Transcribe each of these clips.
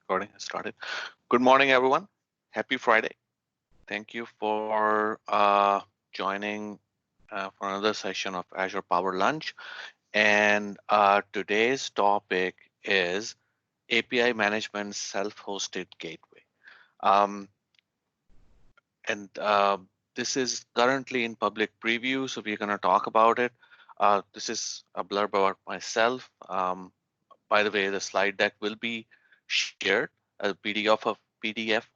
Recording has started. Good morning, everyone. Happy Friday. Thank you for joining for another session of Azure Power Lunch. And today's topic is API Management Self-Hosted Gateway. Um, and this is currently in public preview, so we're going to talk about it. This is a blurb about myself. By the way, the slide deck will be shared, a PDF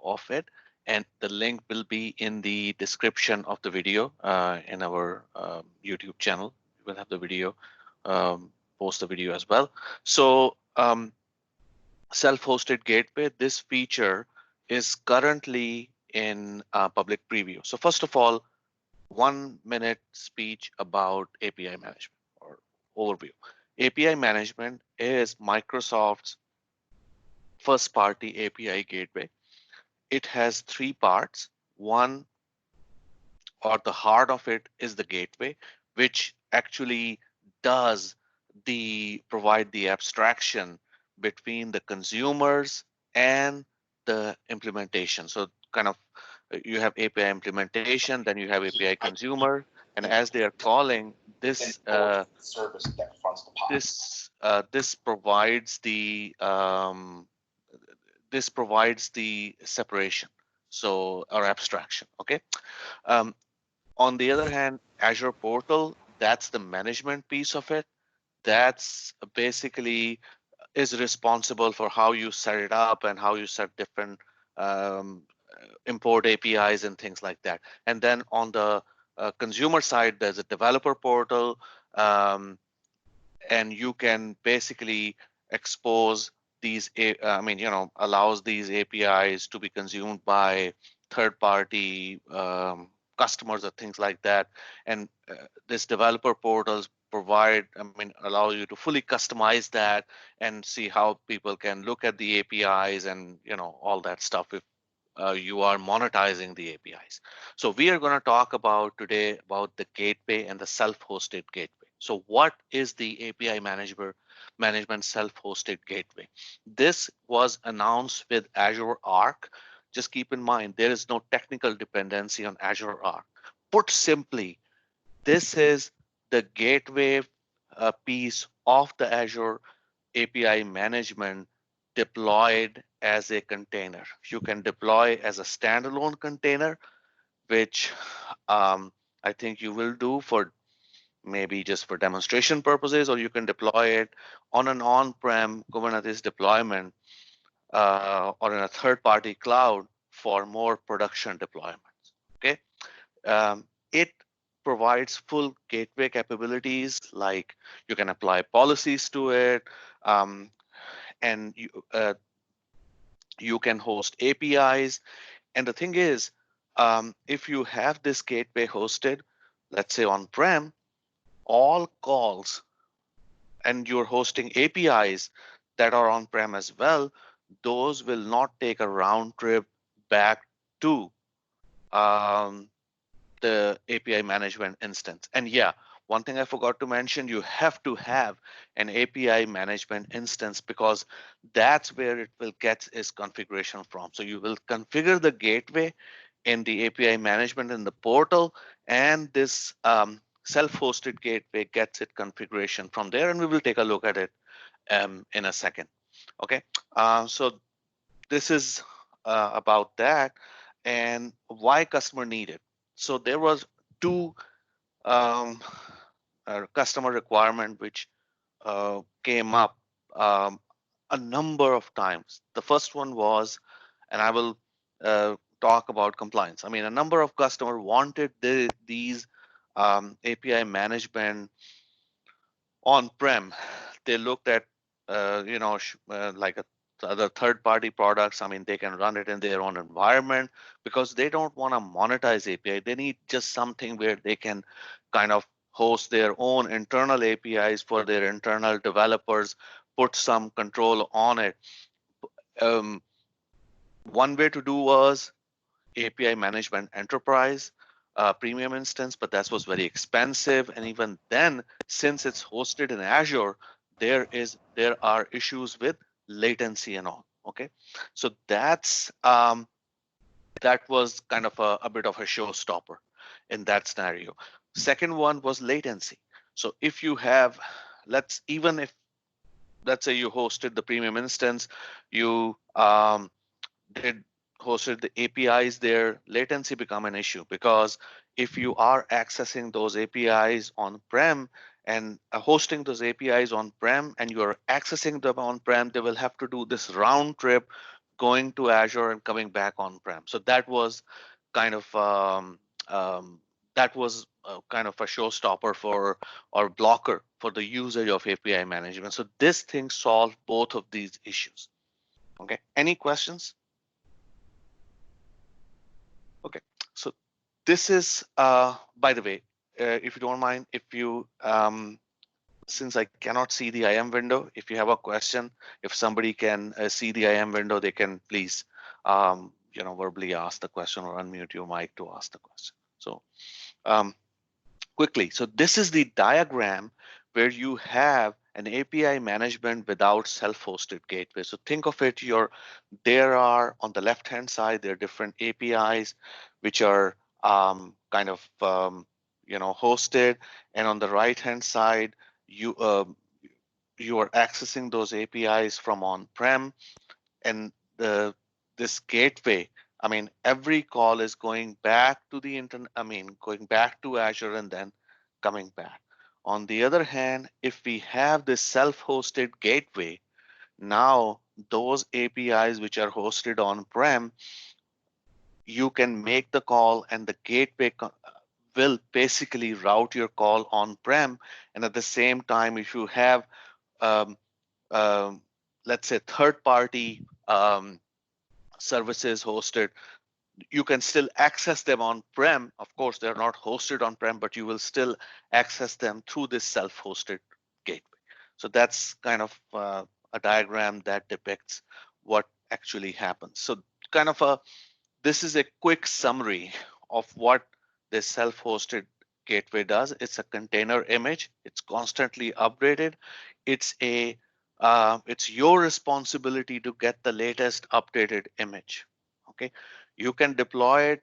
of it, and the link will be in the description of the video in our YouTube channel. We will have the video, post the video as well. So self-hosted gateway, this feature is currently in public preview. So first of all, 1 minute speech about API management or overview. API management is Microsoft's first party API gateway. It has three parts. One, or the heart of it, is the gateway, which actually does provide the abstraction between the consumers and the implementation. So kind of you have API implementation, then you have API consumer, and as they are calling this this provides the separation, so or abstraction. Okay. Um, on the other hand, Azure Portal, that's the management piece of it. That's basically is responsible for how you set it up and how you set different um, import APIs and things like that. And then on the consumer side, there's a developer portal, and you can basically expose these, allows these APIs to be consumed by third-party customers or things like that. And this developer portals allow you to fully customize that and see how people can look at the APIs and all that stuff if you are monetizing the APIs. So we are going to talk about today about the gateway and the self-hosted gateway. So what is the API management self-hosted gateway? This was announced with Azure Arc. Just keep in mind, there is no technical dependency on Azure Arc. Put simply, this is the gateway piece of the Azure API management deployed as a container. You can deploy as a standalone container, which I think you will do for maybe just for demonstration purposes, or you can deploy it on an on-prem Kubernetes deployment or in a third-party cloud for more production deployments. Okay, it provides full gateway capabilities, like you can apply policies to it, and you can host APIs. And the thing is, if you have this gateway hosted, let's say on-prem, all calls, and you're hosting APIs that are on-prem as well, those will not take a round trip back to the API management instance. And yeah, one thing I forgot to mention, you have to have an API management instance, because that's where it will get its configuration from. So you will configure the gateway in the API management in the portal, and this self-hosted gateway gets its configuration from there, and we will take a look at it in a second. Okay, so this is about that and why customer need it. So there was two um, customer requirement which came up a number of times. The first one was, and I will talk about compliance. I mean, a number of customers wanted these API management on-prem. They looked at, like other third-party products. I mean, they can run it in their own environment because they don't want to monetize API. They need just something where they can kind of host their own internal APIs for their internal developers, put some control on it. Um, One way to do was API management enterprise premium instance, but that was very expensive. And even then, since it's hosted in Azure, there are issues with latency and all. Okay, so that was kind of a bit of a showstopper in that scenario. Second one was latency. So if you have, even if let's say you hosted the premium instance, you did hosted the APIs there, latency become an issue because if you are accessing those APIs on-prem and hosting those APIs on-prem and you are accessing them on-prem, they will have to do this round trip going to Azure and coming back on-prem. So that was kind of um, kind of a showstopper for or blocker for the usage of API management. So this thing solved both of these issues. Okay. Any questions? Okay. So this is, by the way, if you don't mind, if you, since I cannot see the IM window, if you have a question, if somebody can see the IM window, they can please, verbally ask the question or unmute your mic to ask the question. So um, quickly, so this is the diagram where you have an API management without self-hosted gateway. So think of it, there are on the left-hand side, there are different APIs which are kind of hosted, and on the right-hand side, you you are accessing those APIs from on-prem, and this gateway. I mean, every call is going back to the internet. I mean, going back to Azure and then coming back. On the other hand, if we have this self-hosted gateway, now those APIs which are hosted on-prem, you can make the call and the gateway will basically route your call on-prem. And at the same time, if you have, um, um, let's say, third-party services hosted, you can still access them on-prem. Of course, they're not hosted on-prem, but you will still access them through this self-hosted gateway. So that's kind of a diagram that depicts what actually happens. So kind of this is a quick summary of what this self-hosted gateway does. It's a container image. It's constantly upgraded. It's your responsibility to get the latest updated image. Okay, you can deploy it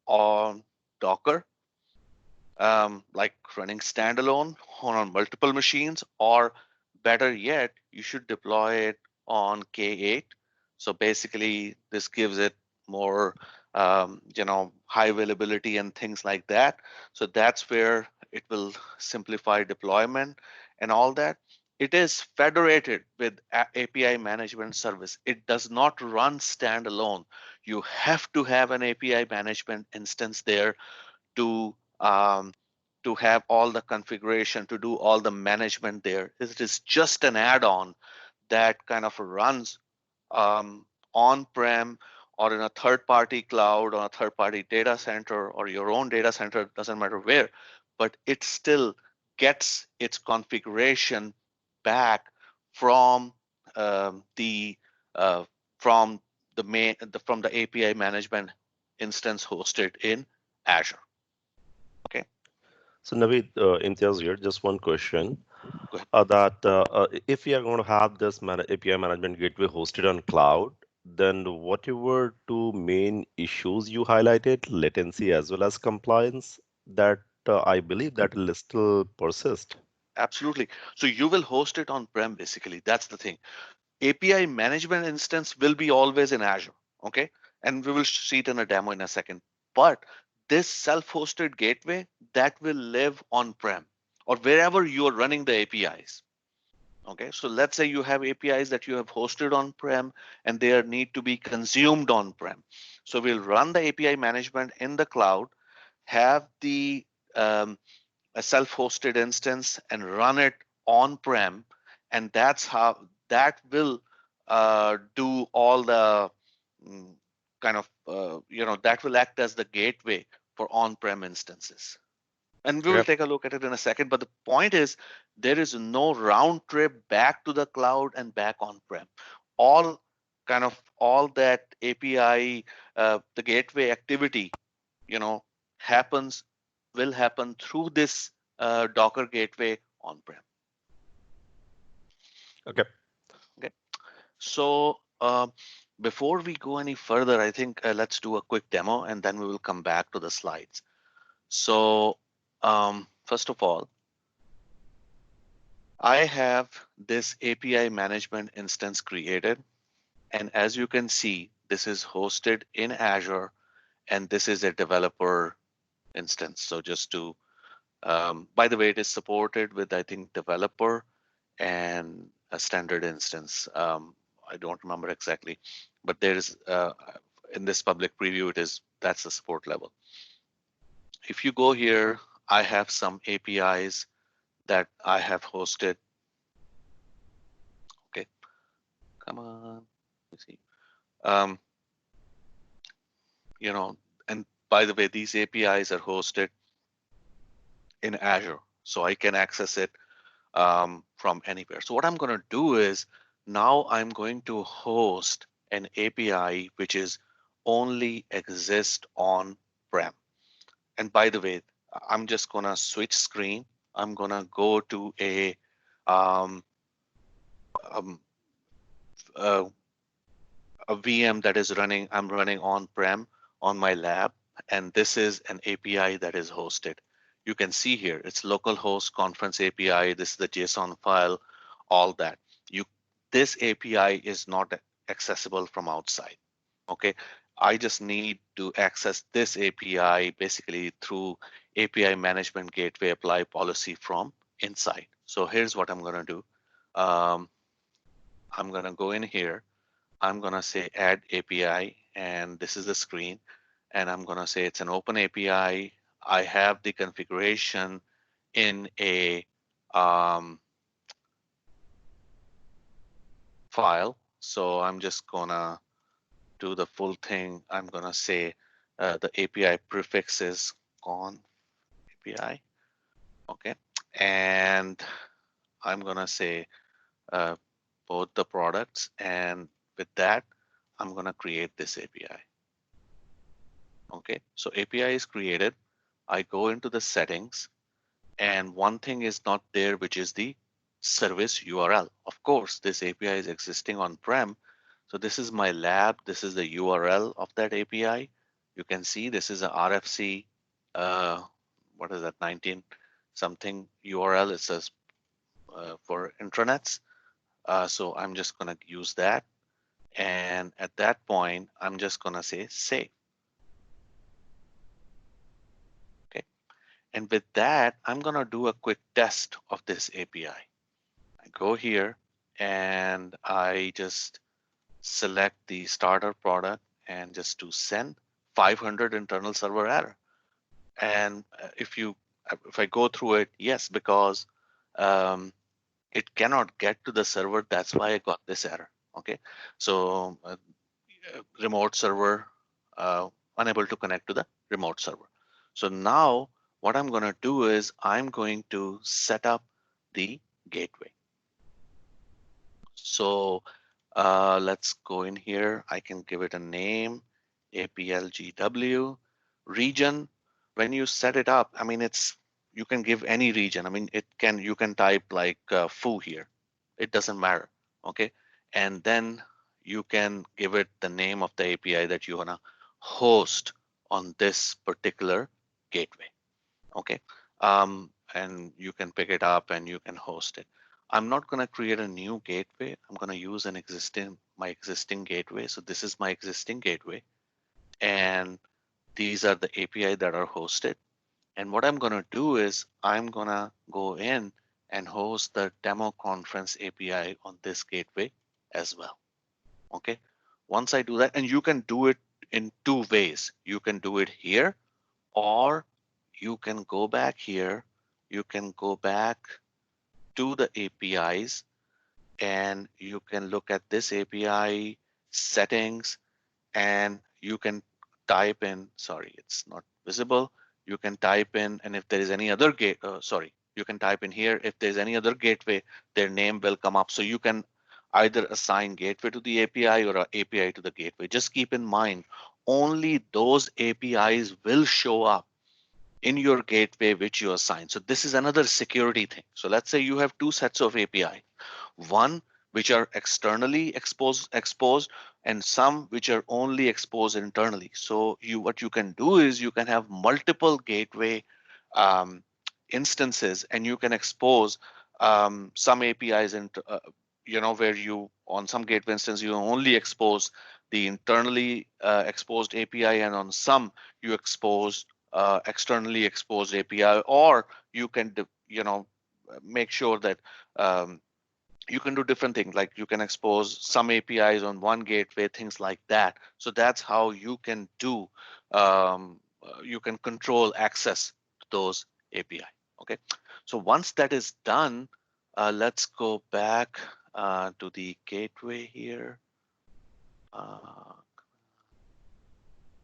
on Docker, like running standalone on multiple machines, or better yet, you should deploy it on K8. So basically, this gives it more, high availability and things like that. So that's where it will simplify deployment and all that. It is federated with API management service. It does not run standalone. You have to have an API management instance there to um, to have all the configuration, to do all the management there. It is just an add-on that kind of runs on-prem or in a third-party cloud or a third-party data center or your own data center, doesn't matter where, but it still gets its configuration back from the uh, from from the API management instance hosted in Azure. Okay, So Naveed, Imtiaz here, just one question. go ahead. If we are going to have this API management gateway hosted on cloud, then what were two main issues you highlighted, latency as well as compliance, that I believe that will still persist. Absolutely. So you will host it on-prem, basically. That's the thing. API management instance will be always in Azure. Okay. And we will see it in a demo in a second. But this self-hosted gateway that will live on-prem or wherever you are running the APIs. Okay. So let's say you have APIs that you have hosted on-prem and they need to be consumed on-prem. So we'll run the API management in the cloud, have the um, a self-hosted instance and run it on-prem, and that's how that will do all the mm, that will act as the gateway for on-prem instances. And we will Okay. take a look at it in a second. But the point is, there is no round trip back to the cloud and back on-prem. All that API, the gateway activity, you know, happens will happen through this Docker gateway on-prem. Okay. Okay. So Um, Before we go any further, I think let's do a quick demo and then we will come back to the slides. So first of all, I have this API management instance created. And as you can see, this is hosted in Azure and this is a developer instance. So just to, by the way, it is supported with, I think, developer and a standard instance. I don't remember exactly, but there's in this public preview, that's the support level. If you go here, I have some APIs that I have hosted. Okay, come on, let me see. Um, you know, and by the way, these APIs are hosted in Azure, so I can access it from anywhere. So what I'm going to do is now I'm going to host an API which is only exist on prem. And by the way, I'm just going to switch screen. I'm going to go to um, um, a a VM that is running, I'm running on-prem on my lab, and this is an API that is hosted. You can see here, it's localhost conference API, this is the JSON file, all that. You, this API is not accessible from outside, okay? I just need to access this API basically through API management gateway apply policy from inside. So here's what I'm gonna do. I'm gonna go in here, I'm gonna say add API, and this is the screen, and I'm gonna say it's an open API. I have the configuration in a file, so I'm just gonna do the full thing. I'm gonna say the API prefix is con API, okay, and I'm gonna say uh, both the products, and with that, I'm gonna create this API. Okay, so API is created. I go into the settings, and one thing is not there, which is the service URL. Of course, this API is existing on-prem. So this is my lab. This is the URL of that API. You can see this is a RFC, what is that, 19 something URL. It says for intranets. So I'm just going to use that. And at that point, I'm just going to say save. Okay. And with that, I'm going to do a quick test of this API. I go here and I just select the starter product and just to send 500 internal server error. And if I go through it, yes, because um, it cannot get to the server. That's why I got this error. Okay, so remote server unable to connect to the remote server. So now what I'm going to do is I'm going to set up the gateway. So let's go in here. I can give it a name, APLGW region. When you set it up, I mean, you can give any region. I mean, you can type like foo here. It doesn't matter. Okay. And then you can give it the name of the API that you want to host on this particular gateway. Okay. And you can pick it up and you can host it. I'm not going to create a new gateway. I'm going to use my existing gateway. So this is my existing gateway. And these are the API that are hosted. And what I'm going to do is I'm going to go in and host the demo conference API on this gateway as well. Okay. Once I do that, and you can do it in two ways. You can do it here, or you can go back here. You can go back to the APIs and you can look at this API settings and you can type in, sorry, it's not visible. You can type in, and if there is any other you can type in here. If there's any other gateway, their name will come up. So you can either assign gateway to the API or a API to the gateway. Just keep in mind, only those APIs will show up in your gateway which you assign. So this is another security thing. So let's say you have two sets of API. One which are externally exposed, and some which are only exposed internally. So what you can do is you can have multiple gateway um, instances, and you can expose some APIs into where you on some gateway instance you only expose the internally exposed API, and on some you expose externally exposed API, or you can make sure that um, you can do different things, like you can expose some APIs on one gateway, things like that. So that's how you can do, you can control access to those API. Okay. So once that is done, let's go back to the gateway here. Uh,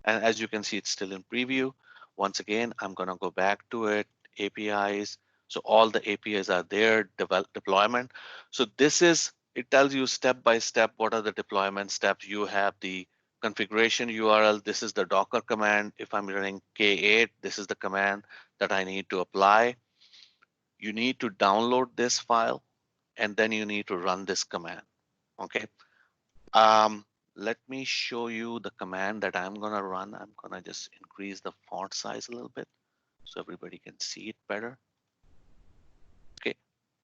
and as you can see, it's still in preview. Once again, I'm going to go back to it, APIs. So all the APIs are there, deployment. So it tells you step by step what are the deployment steps. You have the configuration URL. This is the Docker command. If I'm running K8, this is the command that I need to apply. You need to download this file, and then you need to run this command. Okay. Um, Let me show you the command that I'm going to run. I'm going to just increase the font size a little bit so everybody can see it better. Okay,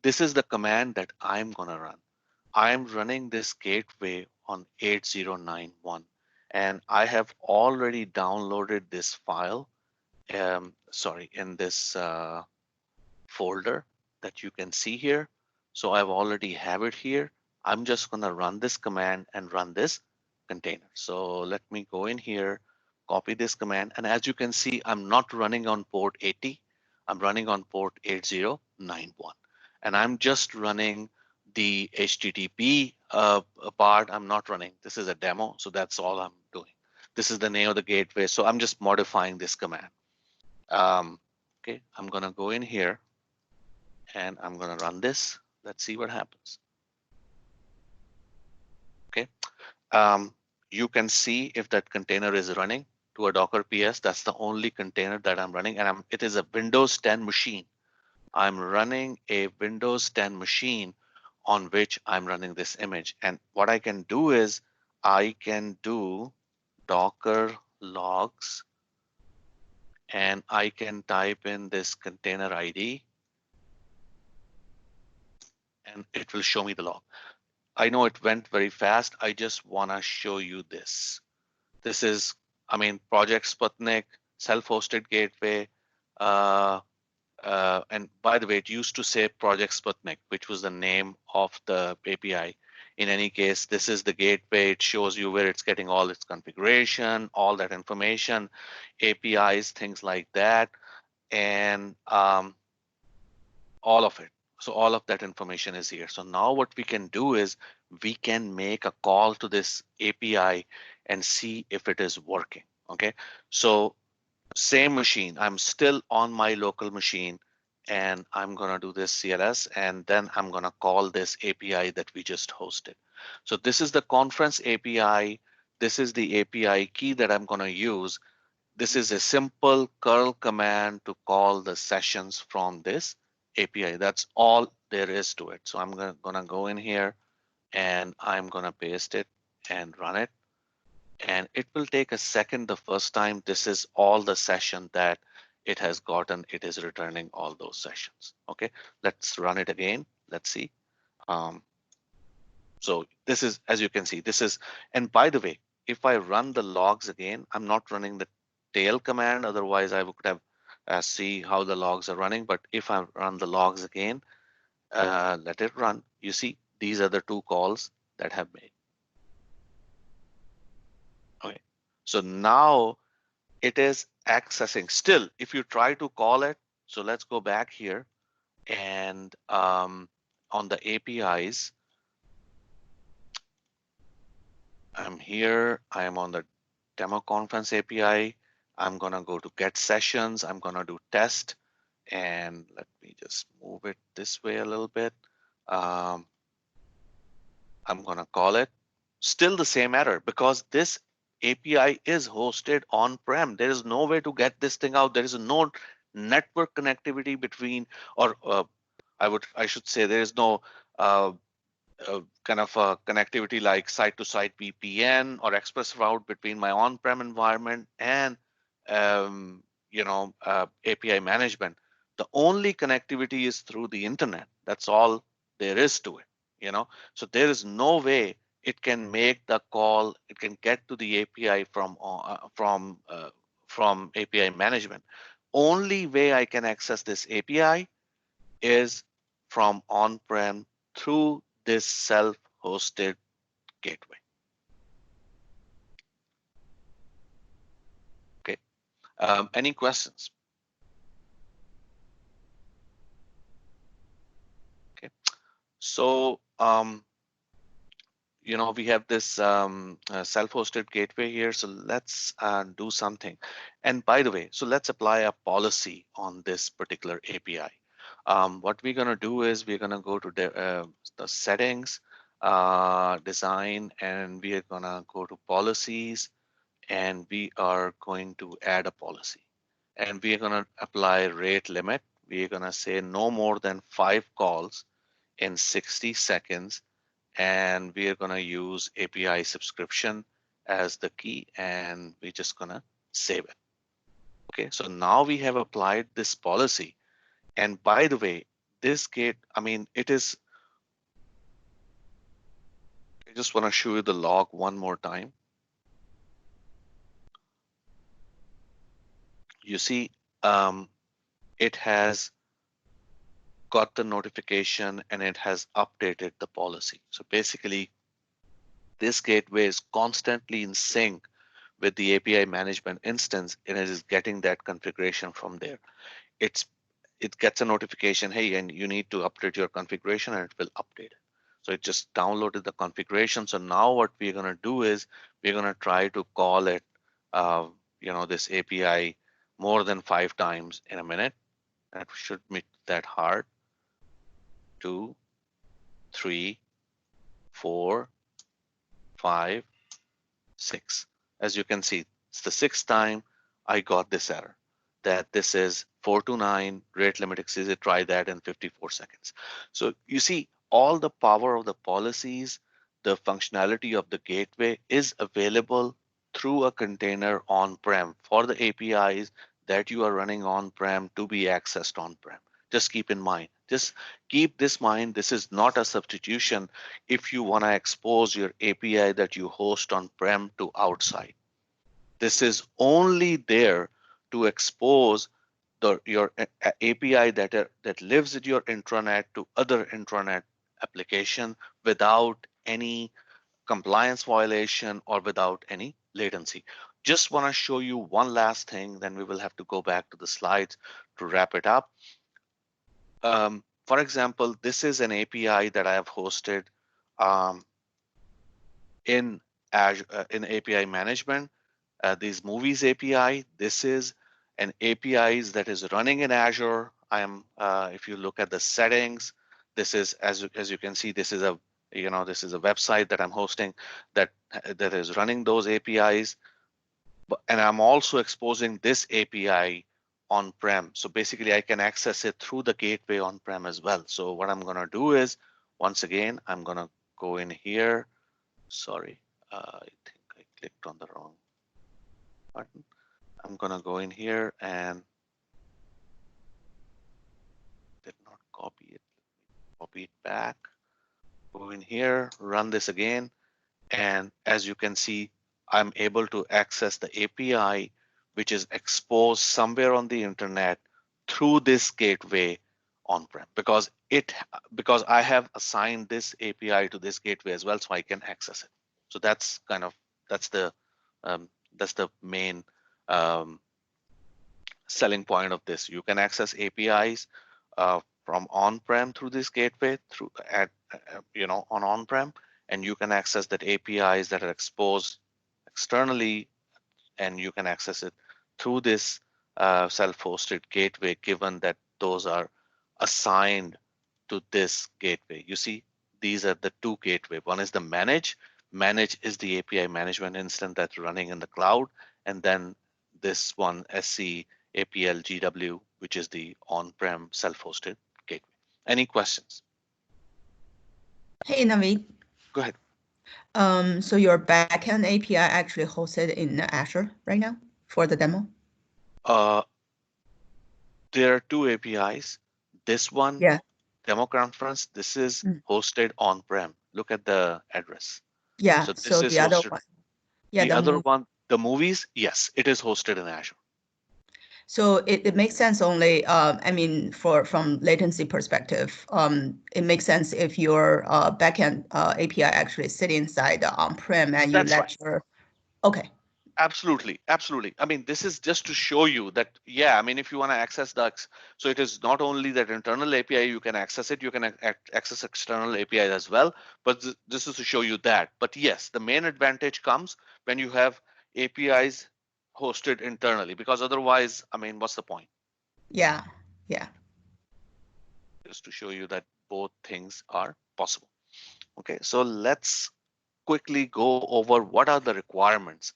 this is the command that I'm going to run. I'm running this gateway on 8091, and I have already downloaded this file, in this folder that you can see here. So I've already have it here. I'm just going to run this command and run this container. So let me go in here, copy this command. And as you can see, I'm not running on port 80. I'm running on port 8091. And I'm just running the HTTP part. I'm not running. This is a demo. So that's all I'm doing. This is the name of the gateway. So I'm just modifying this command. Okay, I'm going to go in here and I'm going to run this. Let's see what happens. Okay. You can see if that container is running to a Docker PS. That's the only container that I'm running, and it is a Windows 10 machine. I'm running a Windows 10 machine on which I'm running this image. And what I can do is I can do Docker logs, and I can type in this container ID, and it will show me the log. I know it went very fast. I just want to show you this. This is, Project Sputnik, self-hosted gateway. And by the way, it used to say Project Sputnik, which was the name of the API. In any case, this is the gateway. It shows you where it's getting all its configuration, all that information, APIs, things like that, and all of it. So all of that information is here. So now what we can do is we can make a call to this API and see if it is working. Okay, so same machine. I'm still on my local machine, and I'm going to do this CLS, and then I'm going to call this API that we just hosted. So this is the conference API. This is the API key that I'm going to use. This is a simple curl command to call the sessions from this API. That's all there is to it. So I'm gonna go in here and I'm gonna paste it and run it. And it will take a second the first time. This is all the session that it has gotten. It is returning all those sessions. Okay, let's run it again. Let's see. Um, so this is, as you can see, this is, and by the way, if I run the logs again, I'm not running the tail command. Otherwise, I would have see how the logs are running. But if I run the logs again, let it run. You see, these are the two calls that have made. Okay. So now it is accessing. Still, if you try to call it, so let's go back here and on the APIs, I'm here. I am on the demo conference API. I'm going to go to get sessions. I'm going to do test. And let me just move it this way a little bit. I'm going to call it. Still the same error because this API is hosted on-prem. There is no way to get this thing out. There is no network connectivity between, or I should say, there is no kind of a connectivity like site-to-site VPN or express route between my on-prem environment and API management. The only connectivity is through the internet. That's all there is to it. So there is no way it can make the call. It can get to the API from API management. Only way I can access this API is from on-prem through this self-hosted gateway. Okay. Any questions? Okay. So we have this self-hosted gateway here. So let's do something. And by the way, so let's apply a policy on this particular API. What we're going to do is we're going to go to the settings, design, and we are going to go to policies, and we are going to add a policy. And we are going to apply rate limit. We are going to say no more than 5 calls in 60 seconds, and we are going to use API subscription as the key, and we're just going to save it. Okay, so now we have applied this policy. And by the way, this gate, I mean, it is, I just want to show you the log one more time. You see, it has got the notification and it has updated the policy. So basically, this gateway is constantly in sync with the API management instance, and it is getting that configuration from there. It gets a notification, hey, and you need to update your configuration, and it will update it. So it just downloaded the configuration. So now what we're going to do is we're going to try to call it, this API more than 5 times in a minute. That should be that hard. 2, 3, 4, 5, 6. As you can see, it's the 6th time I got this error that this is 429 rate limit exceeded. Try that in 54 seconds. So you see, all the power of the policies, the functionality of the gateway is available through a container on-prem for the APIs that you are running on-prem to be accessed on-prem. Just keep in mind, just keep this mind. This is not a substitution if you want to expose your API that you host on-prem to outside. This is only there to expose your API that lives in your intranet to other intranet application without any compliance violation or without any latency. Just want to show you one last thing, then we will have to go back to the slides to wrap it up. For example, this is an API that I have hosted in Azure, in API management. These movies API, this is an API that is running in Azure. If you look at the settings, this is, as you can see, this is a website that I'm hosting that is running those APIs. And I'm also exposing this API on-prem. So basically I can access it through the gateway on-prem as well. So what I'm gonna do is, once again, I'm gonna go in here. Sorry, I think I clicked on the wrong button. I'm gonna go in here and did not copy it. Copy it back. Go in here, run this again. And as you can see, I'm able to access the API, which is exposed somewhere on the internet through this gateway on-prem because I have assigned this API to this gateway as well, so I can access it. So that's the um, main um, selling point of this. You can access APIs from on-prem through this gateway on on-prem, and you can access that APIs that are exposed externally, and you can access it through this self-hosted gateway, given that those are assigned to this gateway. You see, these are the two gateway. One is the manage. Manage is the API management instance that's running in the cloud, and then this one SC APL GW, which is the on-prem self-hosted gateway. Any questions? Hey, Naveed. Go ahead. So your backend API actually hosted in Azure right now for the demo? Uh, there are two APIs. This one, Yeah. demo conference, this is Mm. hosted on-prem. Look at the address. Yeah. So this So is the other hosted. one, yeah, The the other move. one, the movies, yes, it is hosted in Azure. So it makes sense only, I mean, from latency perspective, it makes sense if your backend API actually sit inside the on-prem and you That's right. let your, okay, Absolutely, absolutely. I mean, this is just to show you that, yeah, I mean, if you want to access so it is not only that internal API, you can access it, you can access external API as well, but this is to show you that. But yes, the main advantage comes when you have APIs hosted internally, because otherwise, I mean, what's the point? yeah, yeah. Just to show you that both things are possible. Okay, so let's quickly go over what are the requirements.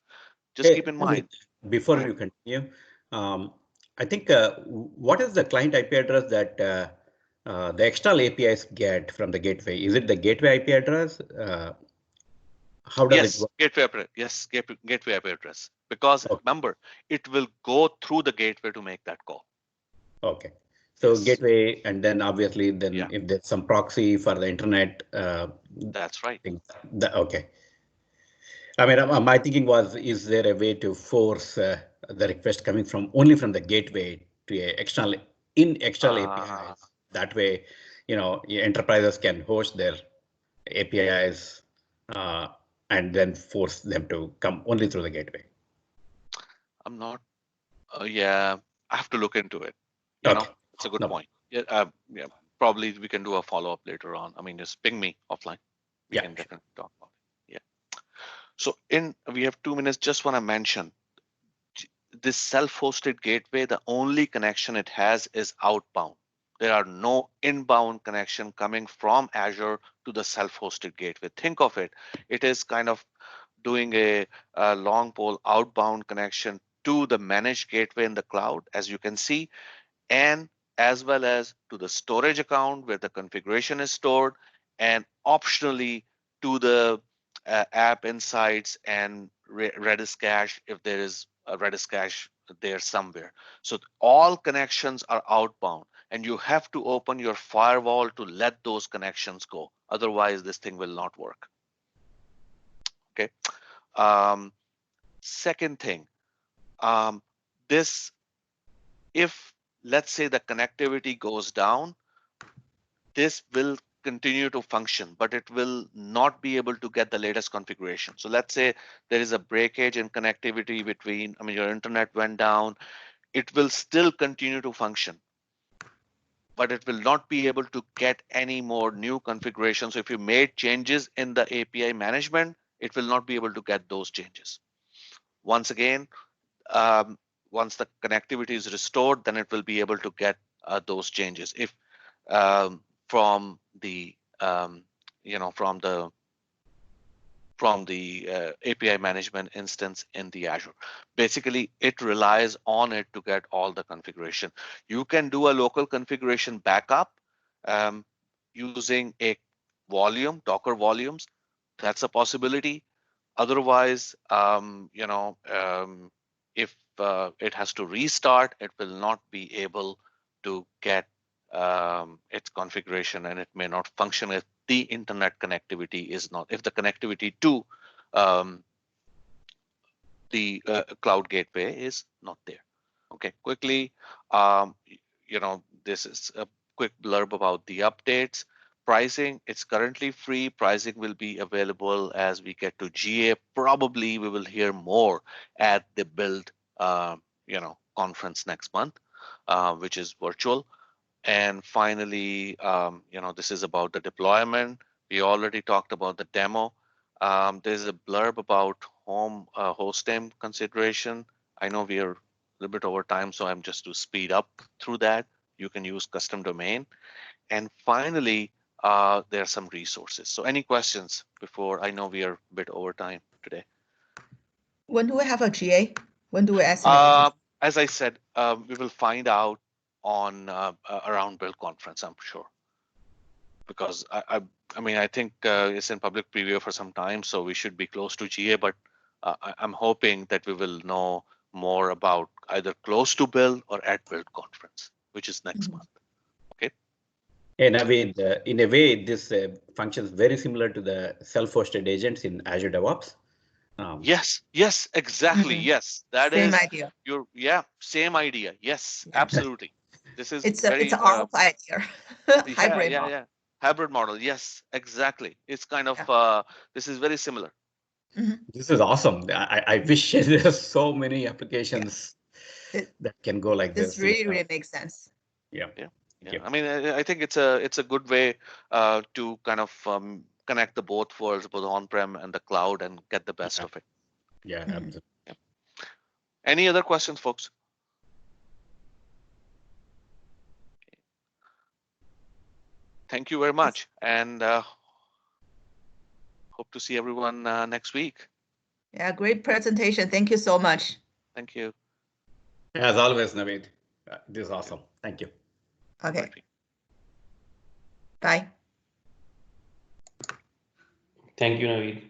Just keep Hey, in mind. Amit, before Go ahead. you continue, um, I think what is the client IP address that the external APIs get from the gateway? Is it the gateway IP address? How does it Yes, work? gateway IP address. Because Okay, remember, it will go through the gateway to make that call. okay. So Yes. gateway, and then obviously, then Yeah, if there's some proxy for the internet, that's right. thing, okay. I mean, my thinking was, is there a way to force the request coming from only from the gateway to a external in external Uh, APIs? That way, enterprises can host their APIs and then force them to come only through the gateway. I'm not. Yeah, I have to look into it. Okay, It's a good no, point. Yeah, yeah. Probably we can do a follow up later on. I mean, just ping me offline. We yeah, can sure. definitely talk about it. Yeah. So in we have 2 minutes. Just want to mention this self-hosted gateway, the only connection it has is outbound. There are no inbound connection coming from Azure to the self-hosted gateway. Think of it. It is kind of doing a long pole outbound connection to the managed gateway in the cloud, as you can see, and as well as to the storage account where the configuration is stored, and optionally to the app insights and Redis cache if there is a Redis cache there somewhere. So all connections are outbound, and you have to open your firewall to let those connections go. Otherwise, this thing will not work. Okay. Um, Second thing, um, this if let's say the connectivity goes down, this will continue to function, but it will not be able to get the latest configuration. So let's say there is a breakage in connectivity between, I mean, your internet went down, it will still continue to function, but it will not be able to get any more new configurations. So if you made changes in the API management, it will not be able to get those changes. Once again, um, once the connectivity is restored, then it will be able to get those changes. If from the from the API management instance in the Azure. Basically, it relies on it to get all the configuration. You can do a local configuration backup um, using a volume, Docker volumes. That's a possibility. Otherwise, if it has to restart, it will not be able to get its configuration, and it may not function if the internet connectivity is not, if the connectivity to um, the cloud gateway is not there. Okay, quickly, this is a quick blurb about the updates. Pricing, it's currently free. Pricing will be available as we get to GA. Probably we will hear more at the Build, conference next month, which is virtual. And finally, this is about the deployment. We already talked about the demo. There's a blurb about home host name consideration. I know we are a little bit over time, so I'm just to speed up through that. You can use custom domain. And finally, there are some resources. So any questions before? I know we are a bit over time today. When do we have a GA? When do we estimate Uh, it? as I said, we will find out on around Build conference, I'm sure. Because I mean, I think it's in public preview for some time, so we should be close to GA, but I'm hoping that we will know more about either close to build or at build conference, which is next month. Okay. And in a way, this functions very similar to the self-hosted agents in Azure DevOps. Yes, exactly. Yes, that Same is idea. same idea. Yes, Yeah. absolutely. This is It's very an ARP idea, hybrid model. hybrid model. Yes, exactly. It's kind of this is very similar. This is awesome. I wish there's so many applications that can go like This this. really makes sense. Yeah. Yeah. I mean, I think it's a good way to kind of connect the both worlds, both on-prem and the cloud, and get the best of it. Yeah, absolutely. Yeah. Any other questions, folks? Thank you very much, and hope to see everyone next week. Yeah, great presentation. Thank you so much. Thank you. As always, Naveed, this is awesome. Thank you. Okay. Bye. Thank you, Naveed.